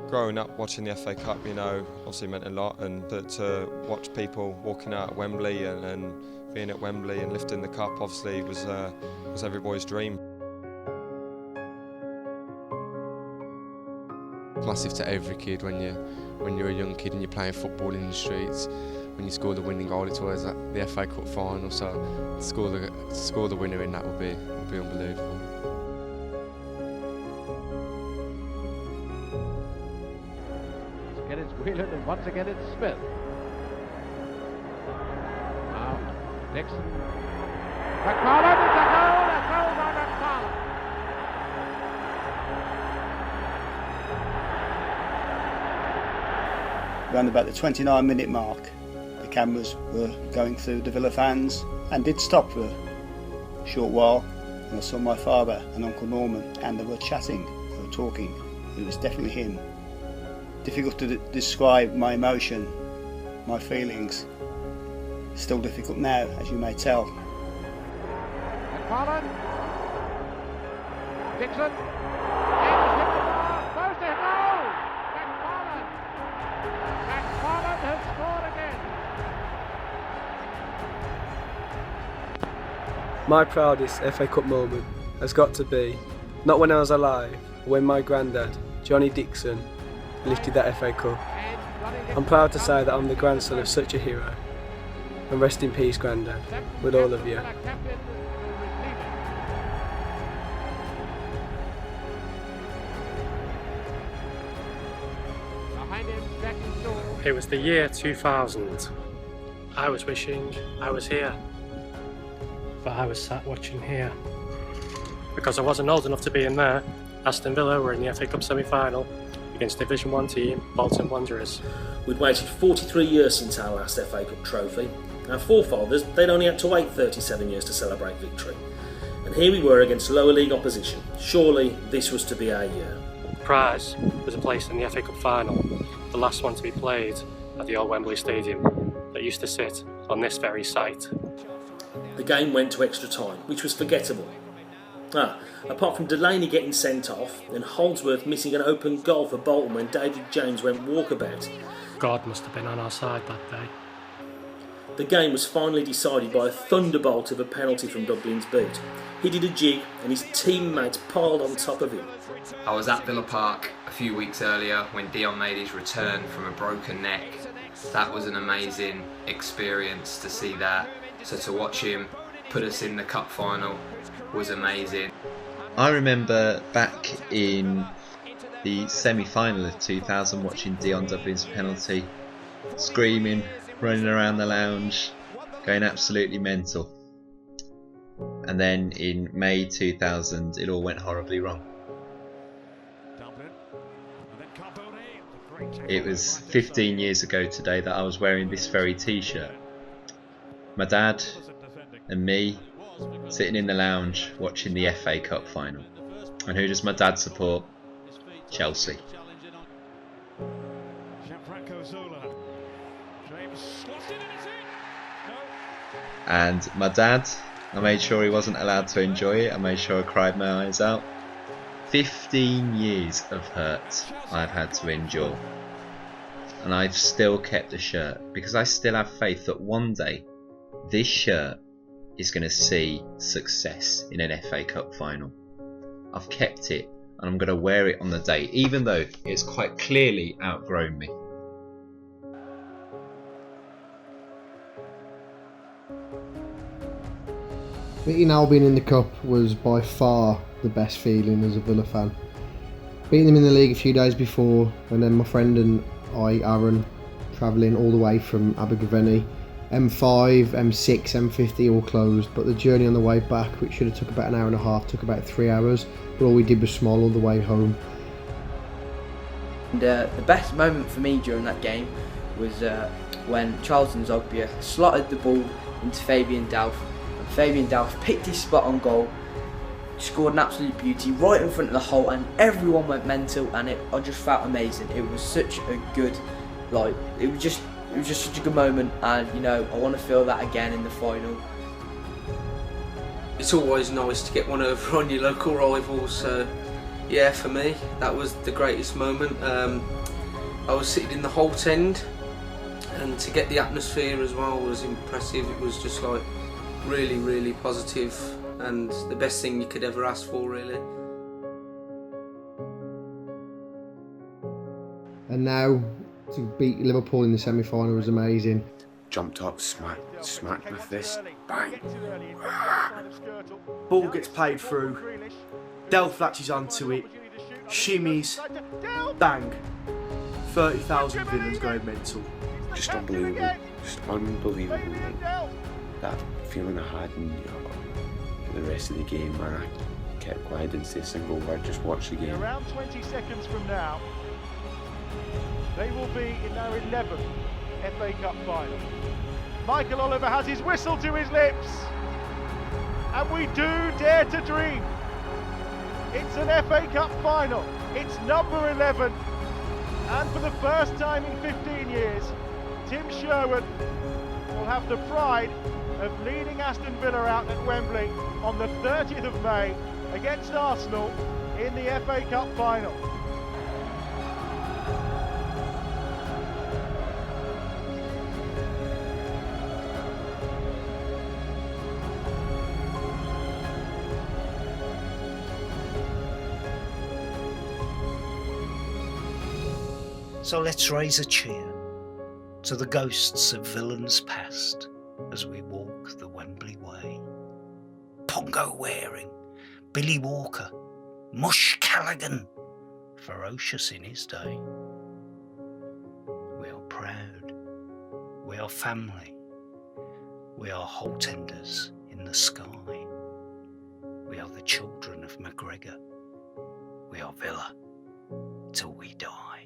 Growing up watching the FA Cup, you know, obviously meant a lot, and to watch people walking out at Wembley and being at Wembley and lifting the cup obviously was every boy's dream. Massive to every kid when you're a young kid and you're playing football in the streets. When you score the winning goal, it's always at the FA Cup final. So to score the winner in that would be unbelievable. Again it's Whelan and once again it's Smith. Now Dixon. McFarlane, it's a goal by McFarlane. Around about the 29-minute mark, the cameras were going through the Villa fans and did stop for a short while, and I saw my father and Uncle Norman, and they were chatting, they were talking. It was definitely him. Difficult to describe my emotion, my feelings. Still difficult now, as you may tell. McFarlane. Dixon. Has scored again. My proudest FA Cup moment has got to be, not when I was alive, but when my granddad, Johnny Dixon, lifted that FA Cup. I'm proud to say that I'm the grandson of such a hero. And rest in peace, Grandad, with all of you. It was the year 2000. I was wishing I was here, but I was sat watching here. Because I wasn't old enough to be in there, Aston Villa were in the FA Cup semi-final against Division 1 team Bolton Wanderers. We'd waited 43 years since our last FA Cup trophy. Our forefathers, they'd only had to wait 37 years to celebrate victory. And here we were against lower league opposition. Surely this was to be our year. The prize was a place in the FA Cup final, the last one to be played at the old Wembley Stadium that used to sit on this very site. The game went to extra time, which was forgettable. Apart from Delaney getting sent off and Holdsworth missing an open goal for Bolton when David James went walkabout. God must have been on our side that day. The game was finally decided by a thunderbolt of a penalty from Dublin's boot. He did a jig and his teammates piled on top of him. I was at Villa Park a few weeks earlier when Dion made his return from a broken neck. That was an amazing experience to see that. So to watch him put us in the cup final was amazing. I remember back in the semi-final of 2000 watching Dion Dublin's penalty, screaming, running around the lounge, going absolutely mental. And then in May 2000 it all went horribly wrong. It was 15 years ago today that I was wearing this very t-shirt. My dad and me sitting in the lounge watching the FA Cup final. And who does my dad support? Chelsea. And my dad, I made sure he wasn't allowed to enjoy it. I made sure I cried my eyes out. 15 years of hurt I've had to endure. And I've still kept the shirt because I still have faith that one day this shirt is going to see success in an FA Cup final. I've kept it and I'm going to wear it on the day, even though it's quite clearly outgrown me. Beating Albion in the Cup was by far the best feeling as a Villa fan. Beating them in the league a few days before, and then my friend and I, Aaron, travelling all the way from Abergavenny, M5, M6, M50 all closed, but the journey on the way back, which should have took about an hour and a half, took about 3 hours, but all we did was smile all the way home. And the best moment for me during that game was when Charlton Zogbia slotted the ball into Fabian Delph, and Fabian Delph picked his spot on goal, scored an absolute beauty right in front of the hole, and everyone went mental, and I just felt amazing. It was such a good, it was just such a good moment, and you know, I want to feel that again in the final. It's always nice to get one over on your local rivals, so Yeah, for me, that was the greatest moment. I was sitting in the Holt end, and to get the atmosphere as well was impressive. It was just like really, really positive, and the best thing you could ever ask for, really. And now to beat Liverpool in the semi-final was amazing. Jumped up, smacked my fist, bang. Ball gets played through, Delph latches onto it, shimmies, bang. 30,000 villains going mental. Just unbelievable, just unbelievable. That feeling I had in the rest of the game, man, I kept quiet, didn't say a single word, just watched the game. Around 20 seconds from now, they will be in their 11th FA Cup final. Michael Oliver has his whistle to his lips, and we do dare to dream. It's an FA Cup final, it's number 11, and for the first time in 15 years, Tim Sherwood will have the pride of leading Aston Villa out at Wembley on the 30th of May against Arsenal in the FA Cup final. So let's raise a cheer to the ghosts of villains past as we walk the Wembley way. Pongo wearing, Billy Walker, Mush Callaghan, ferocious in his day. We are proud, we are family, we are Holtenders in the sky. We are the children of McGregor, we are Villa till we die.